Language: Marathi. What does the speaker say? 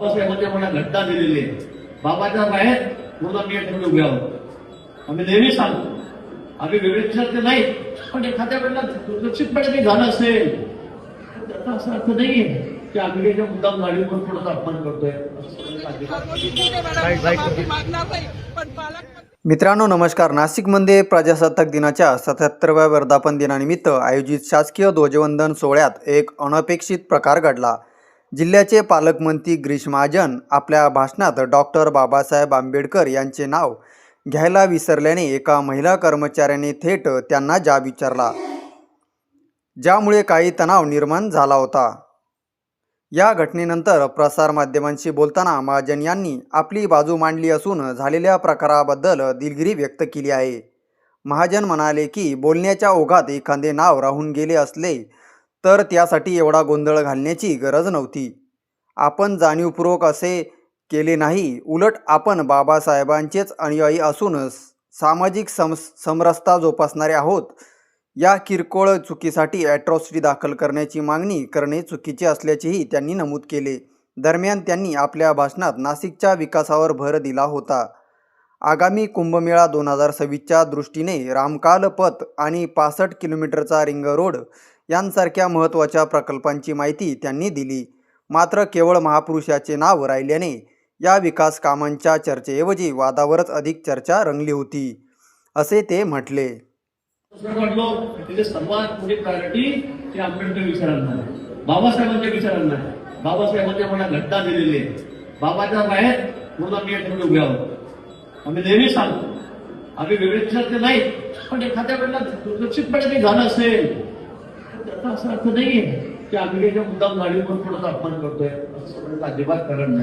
बाबासाहेबांनी मला घटना दिलेली आहे. बाबाच्या बाहेर पूर्ण मी ठेवून उभे आहोत. आम्ही नेहमी सांगतो आम्ही वेगळे विचारते नाही, पण एखाद्या वेळेला दुर्लक्षितपणे काही झालं असेल तर त्याचा असा अर्थ नाहीये की आम्ही त्याच्या मुद्दाम गाडीवर थोडासा अपमान करतोय. मित्रांनो नमस्कार. नाशिकमध्ये प्रजासत्ताक दिनाच्या 77व्या वर्धापन दिनानिमित्त आयोजित शासकीय ध्वजवंदन सोहळ्यात एक अनपेक्षित प्रकार घडला. जिल्ह्याचे पालकमंत्री गिरीश महाजन आपल्या भाषणात डॉक्टर बाबासाहेब आंबेडकर यांचे नाव घ्यायला विसरल्याने एका महिला कर्मचाऱ्याने थेट त्यांना जाब विचारला, ज्यामुळे काही तणाव निर्माण झाला होता. या घटनेनंतर प्रसारमाध्यमांशी बोलताना महाजन यांनी आपली बाजू मांडली असून झालेल्या प्रकाराबद्दल दिलगिरी व्यक्त केली आहे. महाजन म्हणाले की बोलण्याच्या ओघात एखादे नाव राहून गेले असले तर त्यासाठी एवढा गोंधळ घालण्याची गरज नव्हती. आपण जाणीवपूर्वक असे केले नाही, उलट आपण बाबासाहेबांचेच अनुयायी असून सामाजिक समरसता जोपासणारे आहोत. या किरकोळ चुकीसाठी ॲट्रॉसिटी दाखल करण्याची मागणी करणे चुकीचे असल्याचेही त्यांनी नमूद केले. दरम्यान त्यांनी आपल्या भाषणात नाशिकच्या विकासावर भर दिला होता. आगामी कुंभमेळा 2026च्या दृष्टीने रामकाल पथ आणि 65 किलोमीटरचा रिंग रोड यांसारख्या महत्त्वाच्या प्रकल्पांची माहिती त्यांनी दिली. मात्र केवळ महापुरुषाचे नाव राहिल्याने या विकास कामांच्या चर्चेऐवजी वादावरच अधिक चर्चा रंगली होती, असे ते म्हटले. तिथे सर्वात मोठी प्रायोरिटी ते आंबेडकर विचारांना आहे, बाबासाहेबांच्या विचारांना आहे. बाबासाहेबांनी मला घटना दिलेली आहे. बाबाच्या बाहेर पूर्ण मी ठेवून उभे आहोत. आम्ही नेहमी सांगतो आम्ही वेगळे विचारते नाही, पण एखाद्या वेळेला दुर्लक्षितपणे काही झालं असेल तर त्याचा असा अर्थ नाहीये की आम्ही त्याच्या मुद्दाम गाडीवर थोडासा अपमान करतोय. असं अजिबात कारण नाही.